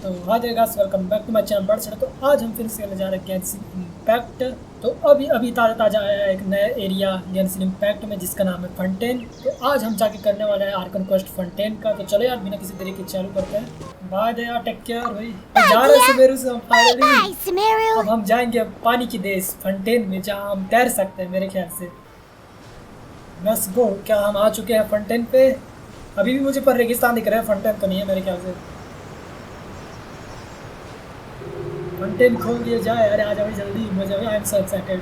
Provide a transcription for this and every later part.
तो hi there guys, welcome back to my channel bird. तो आज हम फिर से खेलने जा रहे हैं गेंशिन इम्पैक्ट। तो अभी ताज़ा आया है एक नया एरिया गेंशिन इम्पैक्ट में जिसका नाम है फंटेन। तो आज हम जाके करने वाले हैं आर्कन क्वेस्ट फंटेन का। तो चलो यार बिना किसी तरीके चालू करते हैं। बाय दया, टेक केयर भाई। जा रहे हैं सुमेरु से हम फाइनली। अब हम जाएंगे पानी की देश फंटेन में जहाँ हम तैर सकते हैं मेरे ख्याल से। Let's go. क्या हम आ चुके हैं फंटेन पे? अभी भी मुझे पर रेगिस्तान दिख रहा है, फंटेन तो नहीं है मेरे ख्याल से। फंटेन खोल दिया जाए। अरे आ जाओ जल्दी, मजा I am so excited.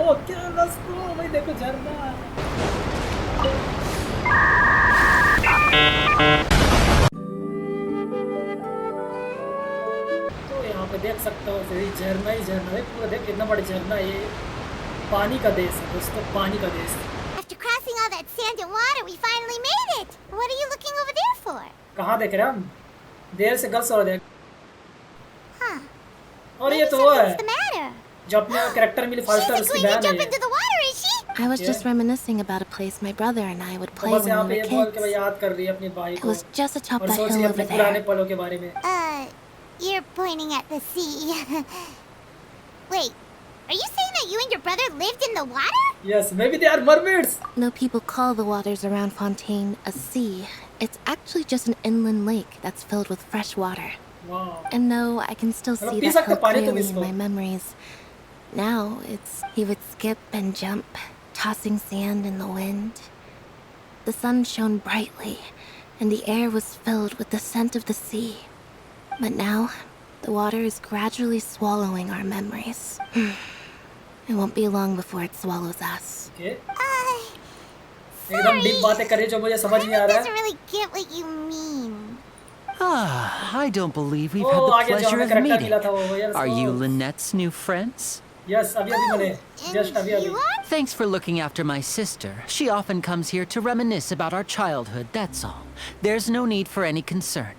Okay let's go भाई। देखो झरना। तो यहाँ पे देख सकते हो झरना ही झरना है पूरा। देख कितना बड़ा झरना है ये। पानी का देश है दोस्तों, पानी का देश। After crossing all that sand and water, we finally made it. What are you looking over there for? कहाँ देख रहे हैं हम? देर से गल्स हो देख। Huh. और ये तो वो है जो अपने कैरेक्टर मिली फास्ट उसकी बहन है। I was just reminiscing about a place my brother and I would play when we were kids. याद कर रही है अपनी भाई को। It was just atop that सोच hill रही है over अपने पुराने there. पलों के बारे में। You're pointing at the sea. Wait, are you saying that you and your brother lived in the water? Yes, maybe they are mermaids. No, people call the waters around Fontaine a sea. It's actually just an inland lake that's filled with fresh water. Wow. And no, I can still see that hill clearly in my memories. Now he would skip and jump, tossing sand in the wind. The sun shone brightly, and the air was filled with the scent of the sea. But now, the water is gradually swallowing our memories. It won't be long before it swallows us. Okay. एकदम deep बातें कर रही जो मुझे समझ नहीं आ रहा है। Doesn't really get what you mean. I don't believe we've had the pleasure of meeting. Are you Lynette's new friends? Yes, अभी बने। Just अभी। Thanks for looking after my sister. She often comes here to reminisce about our childhood, that's all. There's no need for any concern.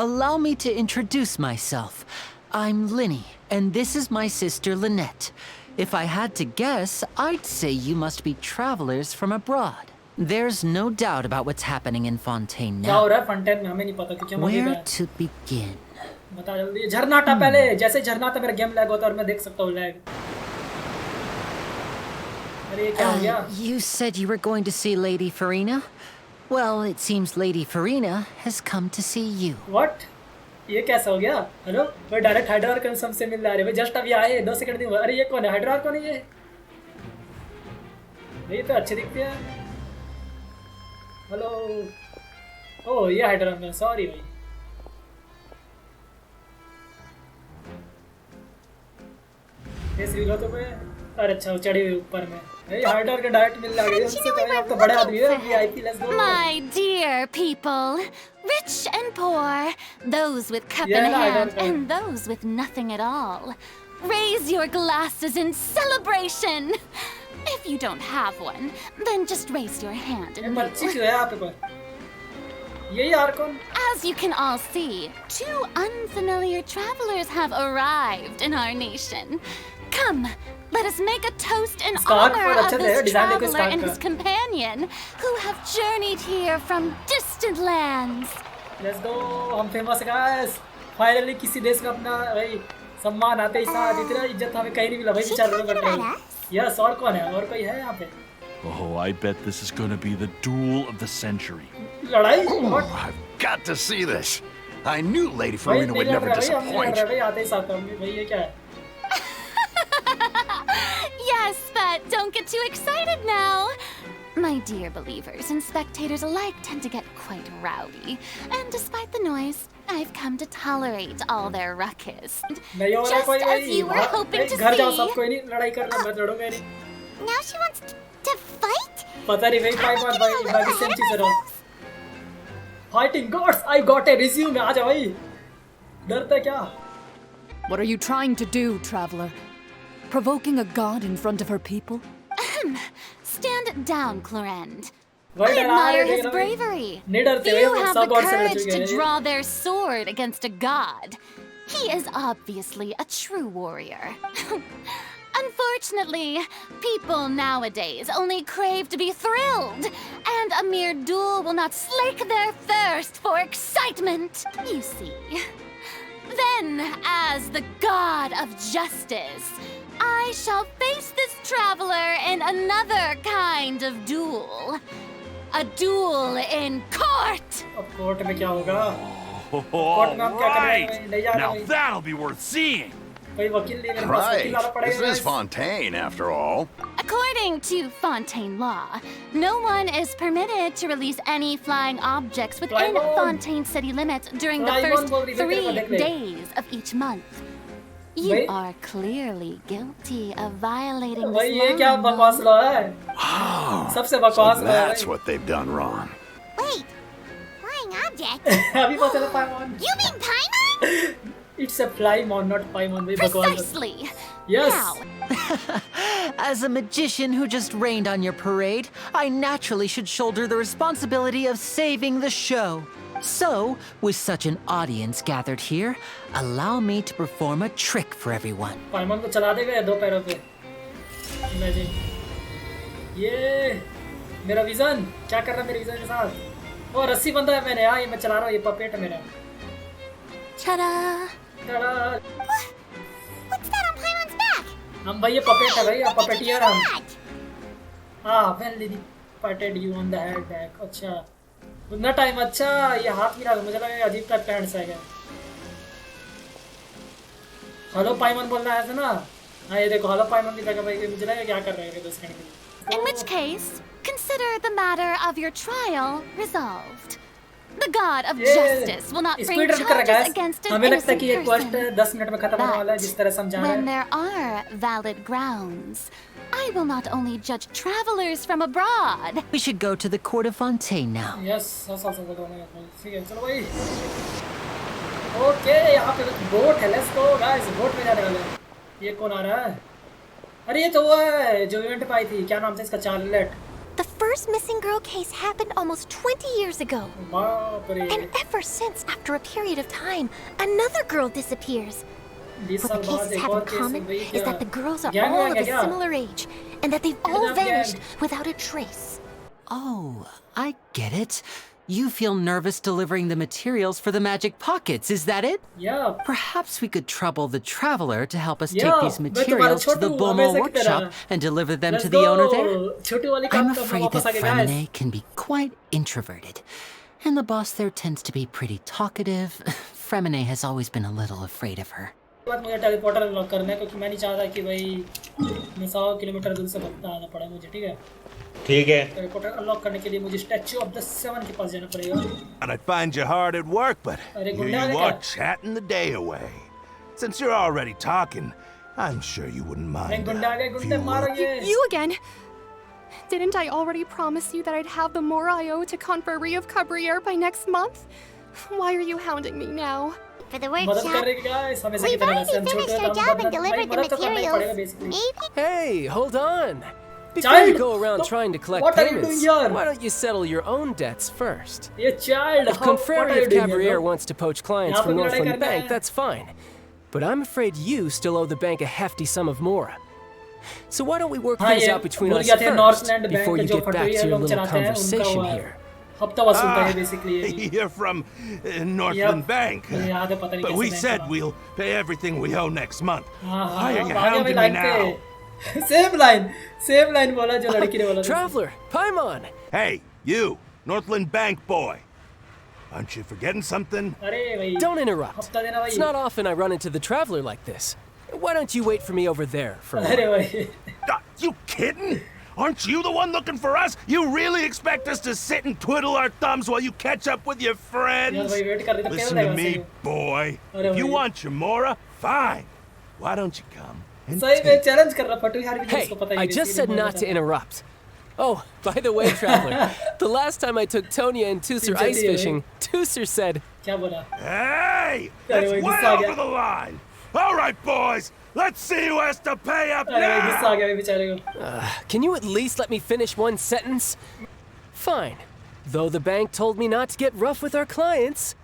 Allow me to introduce myself. I'm Linny, and this is my sister Lynette. If I had to guess, I'd say you must be travelers from abroad. There's no doubt about what's happening in Fontaine now. Where to begin? बता जल्दी। झरना था पहले, जैसे झरना था मेरा game lag होता और मैं देख सकता हूँ लैग। अरे ये क्या हो गया? You said you were going to see Lady Farina? Well, it seems Lady Farina has come to see you. What? ये कैसा हो गया? हेलो, मैं डायरेक्ट हाइड्रार कंसम से मिल रहा है। जस्ट अभी आए 2 सेकंड दिन। अरे ये कौन है? हाइड्रार कौन है ये? ये तो अच्छे दिखते हैं। हेलो। ओह ये हाइड्रार में। सॉरी भाई। तो मैं अरे अच्छा चढ़ी हुई ऊपर में। हाइड्रार का डायरेक्ट मिल रहा है। हमसे तो आप तो बड़े आदमी है। VIP let's go. My dear people, rich and poor, those with cup in hand and those with nothing at all, raise your glasses in celebration. If you don't have one, then just raise your hand and बच्ची क्यों है आप पर? ये यार कौन? As you can all see, 2 unfamiliar travelers have arrived in our nation. Come, let us make a toast in honor of this traveler and his companion who have journeyed here from distant lands. Let's go, हम famous guys. Finally किसी देश का अपना भाई सम्मान आते ही साथ इतना इज्जत हमें कहीं नहीं मिला भाई। विचार करो कर रहे हैं। यस, और कौन है? और कोई है यहाँ पे? Oh, I bet this is going to be the duel of the century. लड़ाई? Oh, I've got to see this. I knew Lady Farina would never disappoint. भाई आते ही साथ हम भाई ये क्या है? Yes, but don't get too excited now. My dear believers and spectators alike tend to get quite rowdy, and despite the noise, I've come to tolerate all their ruckus. Just as you were hoping to घर जाओ see. सब कोई नहीं लड़ाई करना, मैं लड़ूंगा नहीं। Now she wants to fight? पता नहीं भाई बाकी सेम चीज़ रहो। Fighting gods, I got a resume। आ जा भाई। डरता क्या? What are you trying to do, traveler? Provoking a god in front of her people? Stand down, Clorend. I admire his bravery. Few have the courage to draw their sword against a god. He is obviously a true warrior. Unfortunately, people nowadays only crave to be thrilled, and a mere duel will not slake their thirst for excitement, you see. Then, as the god of justice, I shall face this traveler in another kind of duel. A duel in court! अब court में क्या होगा? All right. Now that'll be worth seeing. कोई वकील नहीं, मेरे पास वकील लाना Right. पड़ेगा. This is Fontaine, after all. According to Fontaine law, no one is permitted to release any flying objects within Flying. Fontaine city limits during the Flying first बोल रही है, तेरे को 3 देख ले. days of each month. You भाई- are clearly guilty of violating भाई this ये क्या law. बकवास लॉ है? Oh, सबसे so बकवास लॉ है that's भाई. what they've done wrong. Wait, flying object? अभी पता चला पाइमॉन. You mean Paimon? It's a Flymon, not Paimon. भाई बकवास. Precisely. Yes. Now, As a magician who just rained on your parade, I naturally should shoulder the responsibility of saving the show. So, with such an audience gathered here, allow me to perform a trick for everyone. पाइमॉन को चला देगा या दो पैरों पे? Imagine. ये मेरा vision क्या कर रहा है मेरे विजन के साथ? ओ रस्सी बंधा है मैंने, हाँ ये मैं चला रहा हूँ, ये पपेट है मेरा. ta-da! Ta-da! What's that on Paimon's back? हम भाई ये पपेट है भाई, पपेटियर हम. That. हाँ, well did patted you on the head back. अच्छा, उतना टाइम. अच्छा, ये हाथ मिला, मुझे लगा ये अजीब टाइप का हैंडशेक है. हेलो पाइमन बोलना है ना? हाँ ये देखो हेलो पाइमन की जगह भाई मुझे लगा क्या कर रहे हैं 2 सेकंड के लिए. In which case, consider the matter of your trial resolved. The god of justice will not bring speed run कर रहा charges है. against an हमें लगता है innocent कि ये क्वेस्ट person. 10 मिनट में खत्म होने वाला है जिस तरह समझा रहा When है. there are valid grounds, I will not only judge travelers from abroad. We should go to the court of Fontaine now. Yes सब ठीक है चलो भाई. ओके यहाँ पे बोट है. लेट्स गो गाइस, बोट में जाने वाले हैं. ये कौन आ रहा है? अरे ये तो वो है जो इवेंट पे आई थी. क्या नाम था इसका? Charlotte. The first missing girl case happened almost 20 years ago. बाप रे. And ever since, after a period of time, another girl disappears. 20 What साल the बाद cases एक have और in केस common हुई is क्या? that the girls are Gang all bang of है a क्या? similar age, and that they've all Kidnap gang. vanished without a trace. Oh, I get it. You feel nervous delivering the materials for the magic pockets, is that it? Yeah. Perhaps we could trouble the traveler to help us Yeah, take these मैं तुम्हारा materials to the Chhotu, Bomo हमेशा की तरह. workshop and deliver them Let's to the owner go. there. छोटी वाली I'm काम तो afraid वापस that आ गए guys. Fremine can be quite introverted, and the boss there tends to be pretty talkative. Fremine has always been a little afraid of her. बात मुझे teleporter unlock करना है क्योंकि मैं नहीं चाहता कि भाई मैं 100 किलोमीटर दूर से भागता आना पड़े मुझे. ठीक है. ठीक है. टेलीपोर्टर अनलॉक करने के लिए मुझे स्टैच्यू ऑफ द 7 के पास जाना पड़ेगा. And I find you hard at work, but अरे here गुंडा you है are क्या? chatting the day away. Since you're already talking, I'm sure you wouldn't नहीं mind गुंडा आ गए, a गुंडे few मारो words. ये. You again? Didn't I already promise you that I'd have the more I owe to Conferee of Cabriere by next month? Why are you hounding me now? For the मदद workshop. कर रहे हैं guys. हमेशा की We've तरह already से हम छोटे finished हैं, our तो हम job and मदद delivered the मदद तो करना ही पड़ेगा materials. basically. Maybe? Hey, hold on. Before Child, you go around what- trying to collect what are you payments, doing here? why don't you settle your own debts first? ये child. If what are Confrere you of doing here, Cabriere bro? wants to poach clients यहाँ पे from भी लड़ाई Northland करना Bank, है. that's fine. But I'm afraid you still owe the bank a hefty sum of mora. So why don't we work हाँ things ये out between भूल us गया थे first Northland bank before you जो get back फटोई to है your लोग little चलाते हैं उनका conversation हुआ है. here. हफ्ता वसूलता है basically ये भी. You're from Northland Bank. मुझे याद है पता नहीं But कैसे we बैंक said चला. we'll pay everything we owe next month. हाँ Why are you हाँ hounding me लाइन now? पे सेम लाइन बोला जो लड़की ने बोला था. Traveler, Paimon! Hey, you, Northland Bank boy. Aren't you forgetting something? अरे भाई Don't interrupt. हफ्ता देना भाई. It's not often I run into the Traveler like this. Why don't you wait for me over there for a अरे while? भाई You kidding? Aren't you the one looking for us? You really expect us to sit and twiddle our thumbs while you catch up with your यार friends? भाई wait कर रही तो क्या Listen to होगा me, वैसे. boy. अरे If you भाई. want your Mora, fine. Why don't you come and सही में take चैलेंज कर रहा फटू यार भी Hey, इसको पता ही I नहीं, just इसलिए said बोल not रहा to था. interrupt. Oh, by the way, Traveler, the last time I took Tonya and Tusser Pinche ice tío, fishing, Tusser said, क्या बोला? Hey! Anyway, That's way gusto over agad. the line! All right, boys! Let's see who has to pay up अरे भाई गुस्सा आ now! गया भाई बेचारे को. can you at least let me finish one sentence? Fine. Though the bank told me not to get rough with our clients,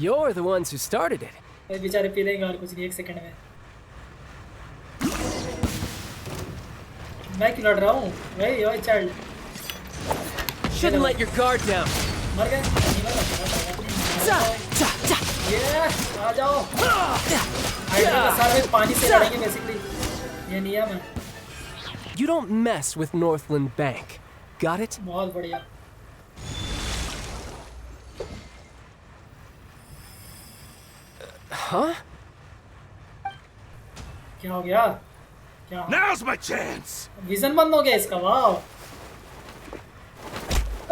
you're the ones who started it. भाई बेचारे P लेंगे और कुछ नहीं 1 सेकंड में. मैं क्यों लड़ रहा हूँ? वही वही child. Shouldn't let your guard down. मर गए? ये आ जाओ। हाइड्रा का सर में पानी से लड़ेंगे बेसिकली। ये नियम है। You don't mess with Northland Bank. Got it? बहुत बढ़िया। Huh? क्या हो गया? क्या? Now's my chance. विजन बंद हो गया इसका, वाह।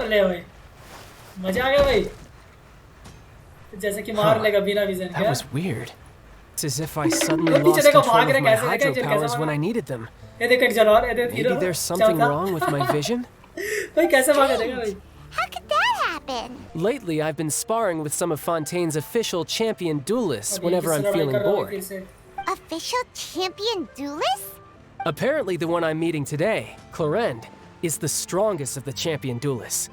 अरे भाई, मजा आ गया भाई। जैसे कि मार लेगा बिना vision. That was weird. It's as if I suddenly lost control of my hydro powers when I needed them. ये देख जल और ये देख Maybe there's something wrong with my vision? भाई कैसे भागा देगा भाई? How could that happen? Lately, I've been sparring with some of Fontaine's official champion duelists whenever I'm feeling bored. Official champion duelist? Apparently, the one I'm meeting today, Clorend, is the strongest of the champion duelists.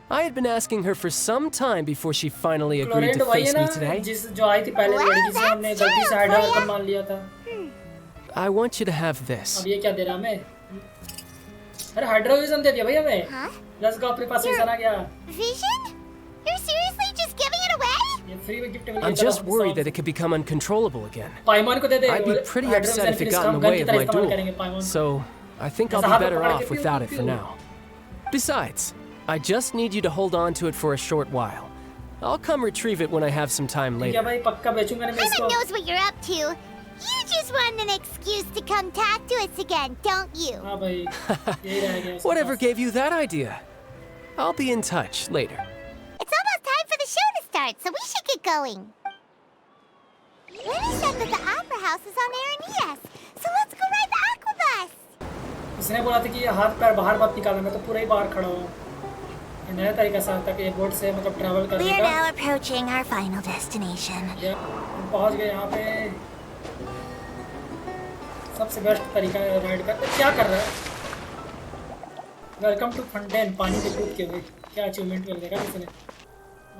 I had been asking her for some time before she finally agreed to face me today. I want you to have this. अब ये क्या दे रहा हमें? अरे हाइड्रोविजन दे दिया भाई हमें। Let's go, अपने पास विजन आ गया। Vision? You're seriously just giving it away? ये फ्री में गिफ्ट मिल गया। I'm just worried that it could become uncontrollable again. पाइमान को दे दे। I'd be pretty upset if it got in the way of my duel. So I think I'll be better off without it for now. Besides, I just need you to hold on to it for a short while. I'll come retrieve it when I have some time later. Heaven knows what you're up to. You just want an excuse to come talk to us again, don't you? Whatever gave you that idea? I'll be in touch later. It's almost time for the show to start, so we should get going. Lenny said that the opera house is on Aeneas, so let's go ride the aquabus. उसने बोला था कि ये हाथ पैर बाहर मत निकालना, मैं तो पूरा ही बाहर खड़ा हूँ। ये नया तरीका सा था कि एयरपोर्ट से मतलब ट्रैवल करने का। We are now approaching our final destination. हम पहुँच गए यहाँ पे। सबसे बेस्ट तरीका है राइड का। क्या कर रहा है? Welcome to fountain. पानी में कूद के भाई क्या अचीवमेंट मिल जाएगा किसने?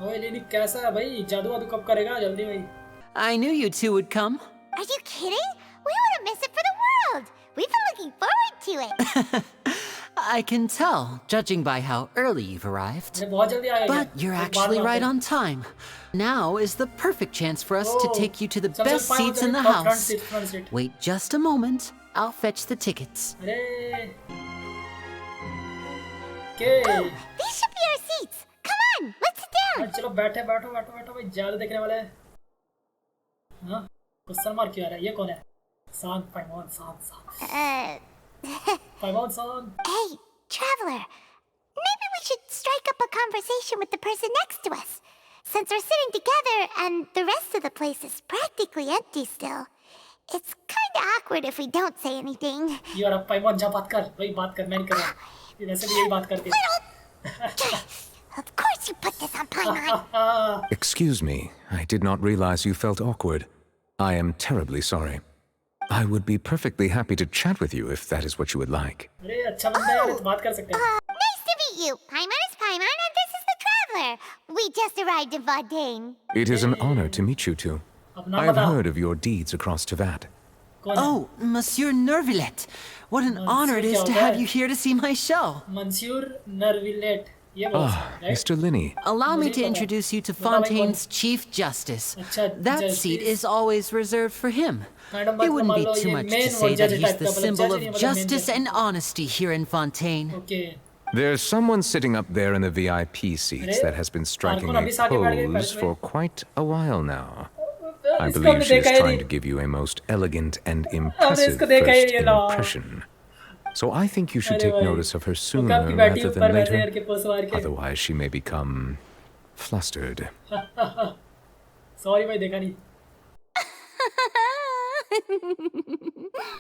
ओए लेनी कैसा है भाई? जादू वादू कब करेगा? जल्दी भाई। I knew you two would come. Are you kidding? We wouldn't miss it for the world. We've been looking forward to it. I can tell, judging by how early you've arrived. But you're actually right on time. Now is the perfect chance for us to take you to the best seats in the house. Wait just a moment. I'll fetch the tickets. Oh, these should be our seats. Come on, let's sit down. चलो बैठो भाई, ज़्यादा देखने वाले हैं। हाँ, गुस्सा मार क्यों आ रहा है? ये कौन है? शांत पाइमॉन, शांत। पाइमॉन शांत। Hey, traveler. Maybe we should strike up a conversation with the person next to us. Since we're sitting together and the rest of the place is practically empty still, it's kind of awkward if we don't say anything. यार अब पाइमॉन जा बात कर, वही बात कर, मैं नहीं कर रहा। ये वैसे भी यही बात करती है। Of course you put this on Paimon. Excuse me, I did not realize you felt awkward. I am terribly sorry. I would be perfectly happy to chat with you if that is what you would like. अरे अच्छा बंदा है, तो बात कर सकते हैं। Nice to meet you. Paimon is Paimon and this is the traveler. We just arrived in Vaudain. It is an honor to meet you two. I have heard of your deeds across Teyvat. Oh, Monsieur Nervillet. What an honor it is to have you here to see my show. Monsieur Nervillet. Mr. Linney. Allow me to introduce you to Fontaine's Chief Justice. That seat is always reserved for him. It wouldn't be too much to say that he's the symbol of justice and honesty here in Fontaine. There's someone sitting up there in the VIP seats that has been striking a pose for quite a while now. I believe she is trying to give you a most elegant and impressive first impression. So I think you should take notice of her sooner rather than later. Otherwise she may become flustered. Sorry भाई देखा नहीं।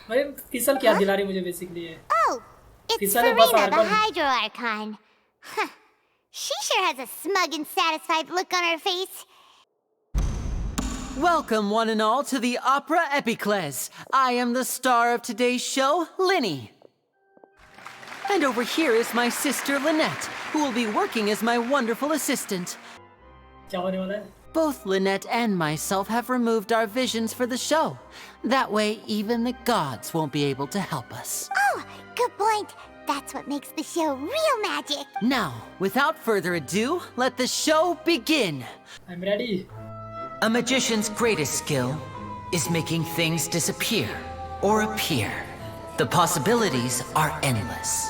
भाई फिसल क्या दिला रही मुझे basically है। Oh, it's Serena, the Hydro Archon. Huh. She sure has a smug and satisfied look on her face. Welcome one and all to the Opera Epiclese. I am the star of today's show, Linny. And over here is my sister Lynette, who will be working as my wonderful assistant. Both Lynette and myself have removed our visions for the show. That way, even the gods won't be able to help us. Oh, Good point. That's what makes the show real magic. Now, without further ado, let the show begin. I'm ready. A magician's greatest skill is making things disappear or appear. The possibilities are endless.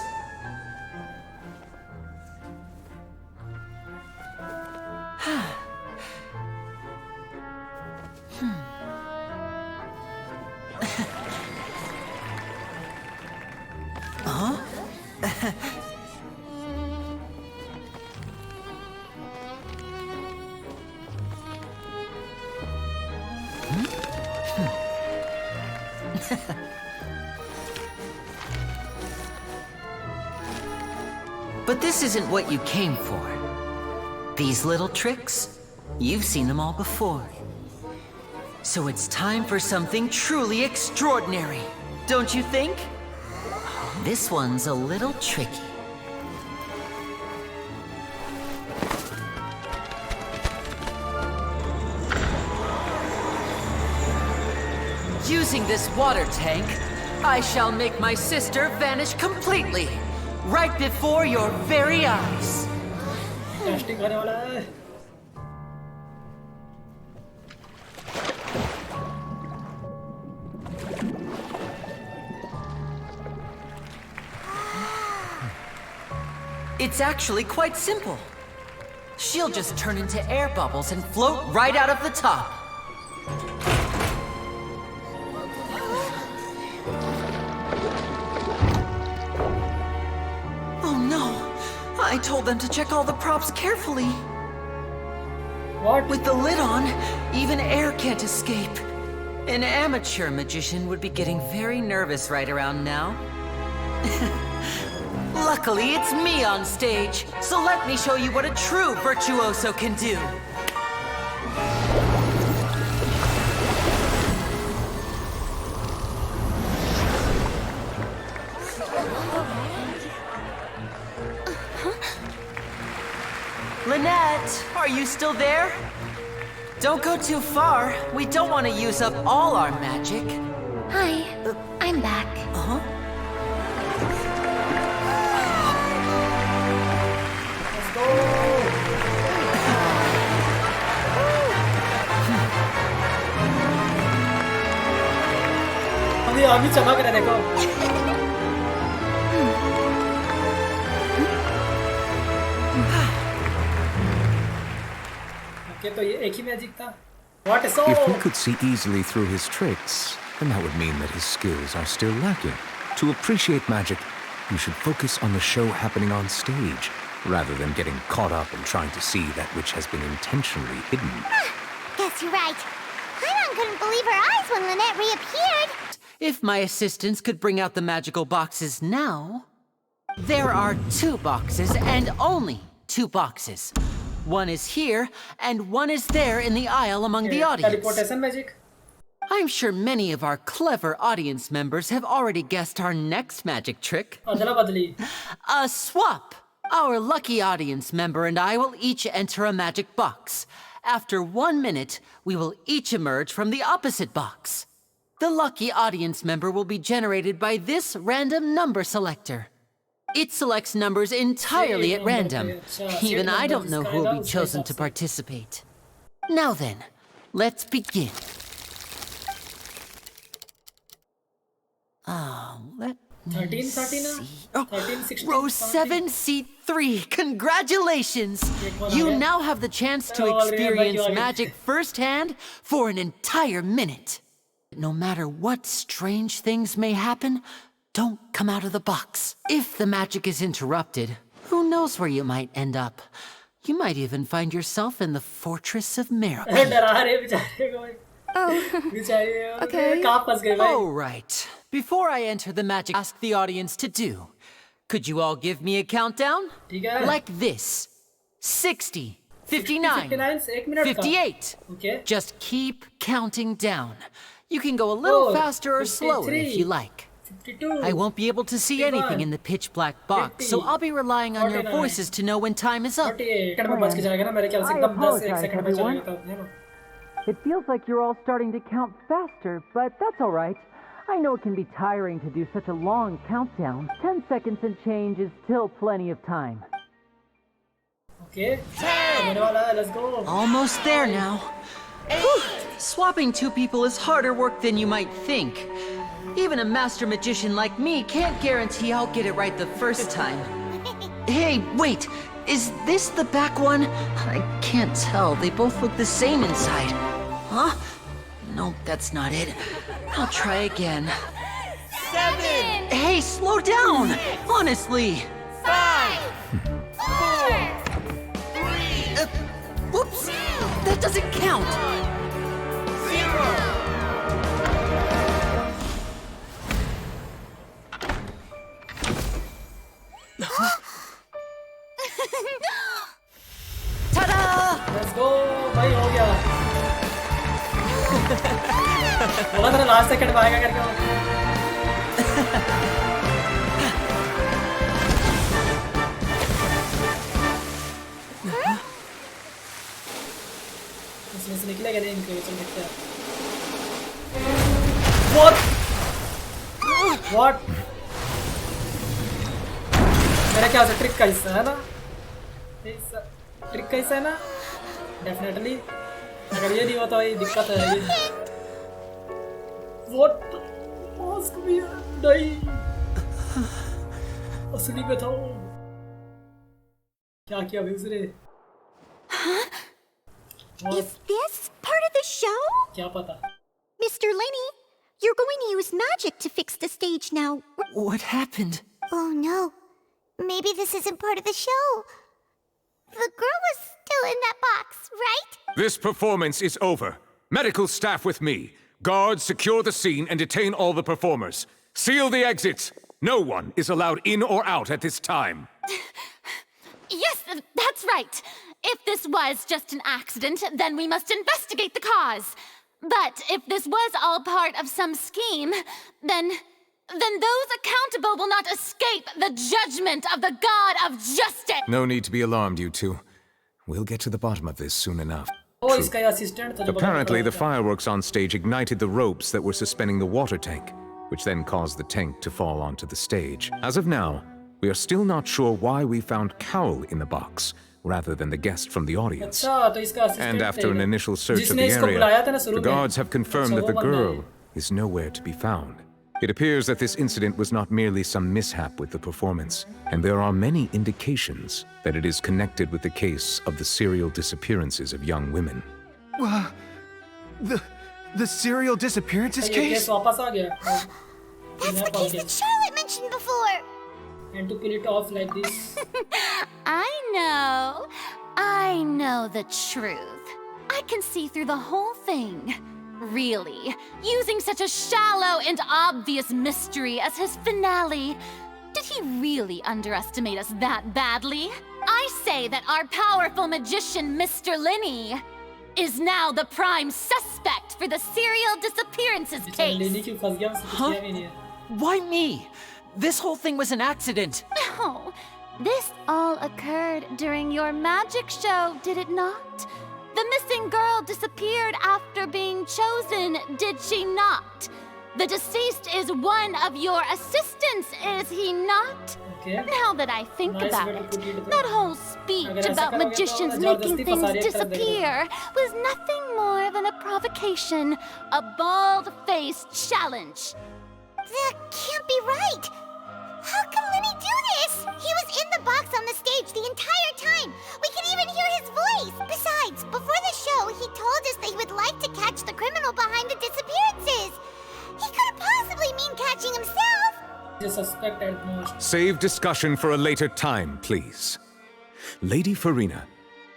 Huh? But this isn't what you came for. These little tricks, you've seen them all before. So it's time for something truly extraordinary, don't you think? This one's a little tricky. Using this water tank, I shall make my sister vanish completely, right before your very eyes. Casting करने वाला है. It's actually quite simple. She'll just turn into air bubbles and float right out of the top. Oh no! I told them to check all the props carefully. What? With the lid on, even air can't escape. An amateur magician would be getting very nervous right around now. Luckily, it's me on stage, so let me show you what a true virtuoso can do. Lynette, are you still there? Don't go too far. We don't want to use up all our magic. Hi, I'm back. Uh-huh. अभी चमक रहा देखो. Okay, तो ये एक ही magic था. What is all? If we could see easily through his tricks, then that would mean that his skills are still lacking. To appreciate magic, you should focus on the show happening on stage, rather than getting caught up in trying to see that which has been intentionally hidden. Guess you're right. Paimon couldn't believe her eyes when Lynette reappeared. If my assistants could bring out the magical boxes now... There are 2 boxes, and only 2 boxes. One is here, and one is there in the aisle among the audience. Teleportation magic. I'm sure many of our clever audience members have already guessed our next magic trick. A swap! Our lucky audience member and I will each enter a magic box. After 1 minute, we will each emerge from the opposite box. The lucky audience member will be generated by this random number selector. It selects numbers entirely at random. Even I don't know who will be chosen to participate. Now then, let's begin. Let 13, see. 13, 16, Row 7, seat 3. Congratulations! You now have the chance to experience magic firsthand for an entire minute. No matter what strange things may happen, don't come out of the box. If the magic is interrupted, who knows where you might end up? You might even find yourself in the Fortress of Miracle. Oh, okay. All right. Before I enter the magic, ask the audience to do. Could you all give me a countdown? Like this. 60, 59, 58. Okay. Just keep counting down. You can go a little faster or slower if you like. 52. I won't be able to see anything in the pitch black box, so I'll be relying on your voices to know when time is up. I apologize, everyone. It feels like you're all starting to count faster, but that's all right. I know it can be tiring to do such a long countdown. 10 seconds and change is still plenty of time. Okay. Let's go. Almost there now. Whew. Swapping two people is harder work than you might think. Even a master magician like me can't guarantee I'll get it right the first time. Hey, wait! Is this the back one? I can't tell. They both look the same inside. Huh? No, that's not it. I'll try again. 7! Hey, slow down! Honestly! 5! 4! 3! Whoops! That doesn't count! 0! Ta-da! Let's go. भाई हो गया. बोला था last second में आएगा करके. इसमें से निकलेगा नहीं इनके चल देखते हैं. What? मेरा क्या ट्रिक का हिस्सा है ना? ट्रिक का हिस्सा है ना? डेफिनेटली. अगर ये नहीं होता ये दिक्कत है ये. What? मास्क भी नहीं. असली में था वो. क्या किया अभी उसने? Is this part of the show? क्या पता? Mr. Lenny, you're going to use magic to fix the stage now. What happened? Oh no. Maybe this isn't part of the show. The girl was still in that box, right? This performance is over. Medical staff with me. Guards, secure the scene and detain all the performers. Seal the exits. No one is allowed in or out at this time. Yes, that's right. If this was just an accident, then we must investigate the cause. But if this was all part of some scheme, then those accountable will not escape the judgment of the God of justice. No need to be alarmed, you two. We'll get to the bottom of this soon enough. Oh, इसका ये assistant था जो Apparently, the fireworks on stage ignited the ropes that were suspending the water tank, which then caused the tank to fall onto the stage. As of now, we are still not sure why we found Cowl in the box, rather than the guest from the audience. अच्छा तो इसका assistant And after an initial search of the area, the guards have confirmed that the girl is nowhere to be found. It appears that this incident was not merely some mishap with the performance, and there are many indications that it is connected with the case of the serial disappearances of young women. The serial disappearances ये case? Case वापस आ गया. That's the case that Charlotte mentioned before. And to pull it off like this. I know the truth. I can see through the whole thing. Really, using such a shallow and obvious mystery as his finale. Did he really underestimate us that badly? I say that our powerful magician, Mr. Lenny, is now the prime suspect for the serial disappearances case. Huh? Why me? This whole thing was an accident. Oh, this all occurred during your magic show, did it not? The missing girl disappeared after being chosen, did she not? The deceased is one of your assistants, is he not? Okay. Now that I think about it, that whole speech about magicians making things disappear was nothing more than a provocation, a bald-faced challenge. That can't be right. How can Lenny do this? He was in the box on the stage the entire time. We can even hear his voice. Besides, before the show, he told us that he would like to catch the criminal behind the disappearances. He couldn't possibly mean catching himself. The suspect at most. Save discussion for a later time, please. Lady Farina,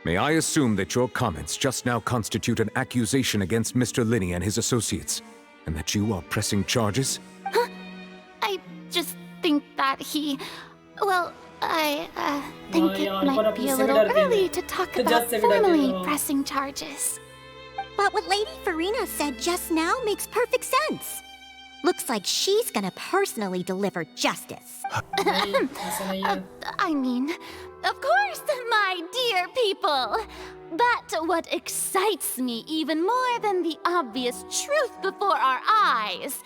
may I assume that your comments just now constitute an accusation against Mr. Lenny and his associates, and that you are pressing charges? Huh? I just think that he... Well, I think it might be a little early to talk about formally pressing charges. But what Lady Farina said just now makes perfect sense. Looks like she's gonna personally deliver justice. I mean, of course, my dear people. But what excites me even more than the obvious truth before our eyes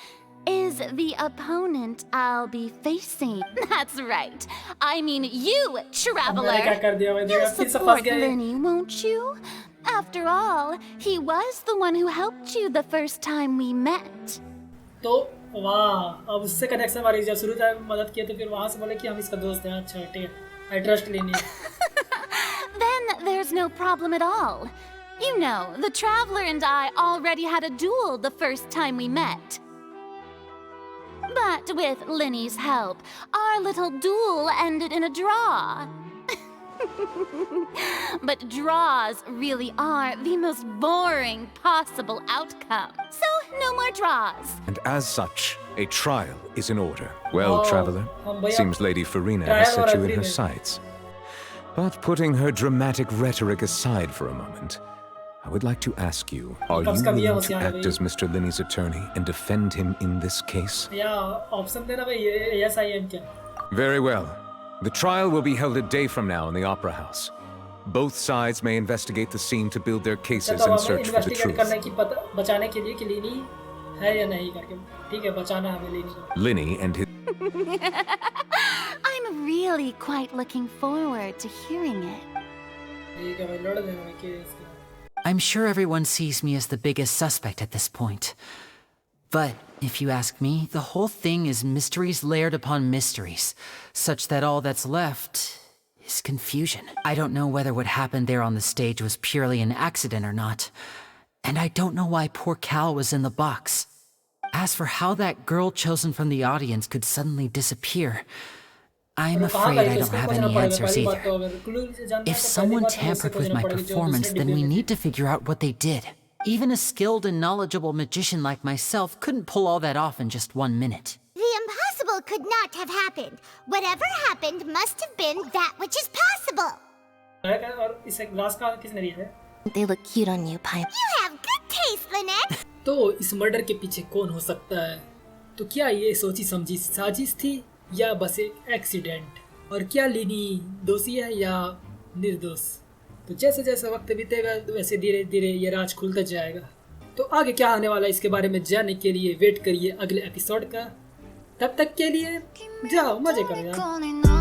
is the opponent I'll be facing. That's right. I mean you, traveler. You'll support Lenny, won't you? After all, he was the one who helped you the first time we met. तो वाह, अब उससे connection हमारी जब शुरू था मदद किया तो फिर वहाँ से बोले कि हम इसका दोस्त हैं। अच्छा ठीक है, I trust Lenny. Then there's no problem at all. You know, the traveler and I already had a duel the first time we met. But with Lenny's help, our little duel ended in a draw. But draws really are the most boring possible outcome. So, no more draws. And as such, a trial is in order. Well, Traveler, seems Lady Farina has set you in her sights. But putting her dramatic rhetoric aside for a moment, I would like to ask you, are you willing to act as Mr. Lenny's attorney and defend him in this case? Very well. The trial will be held a day from now in the Opera House. Both sides may investigate the scene to build their cases and search for the truth. Lenny and his... I'm really quite looking forward to hearing it. I'm sure everyone sees me as the biggest suspect at this point. But if you ask me, the whole thing is mysteries layered upon mysteries, such that all that's left is confusion. I don't know whether what happened there on the stage was purely an accident or not. And I don't know why poor Cal was in the box. As for how that girl chosen from the audience could suddenly disappear, I'm afraid I don't have any answers either. If someone tampered with my performance, then we need to figure out what they did. Even a skilled and knowledgeable magician like myself couldn't pull all that off in just 1 minute. The impossible could not have happened. Whatever happened must have been that which is possible. They look cute on you, Pipe. You have good taste, Lynette. तो इस murder के पीछे कौन हो सकता है? तो क्या ये सोची समझी साजिश थी या बस एक एक्सीडेंट? और क्या लेनी दोषी है या निर्दोष? तो जैसे जैसे वक्त बीतेगा वैसे धीरे धीरे ये राज खुलता जाएगा। तो आगे क्या आने वाला है इसके बारे में जानने के लिए वेट करिए अगले एपिसोड का। तब तक के लिए जाओ मजे करो यार।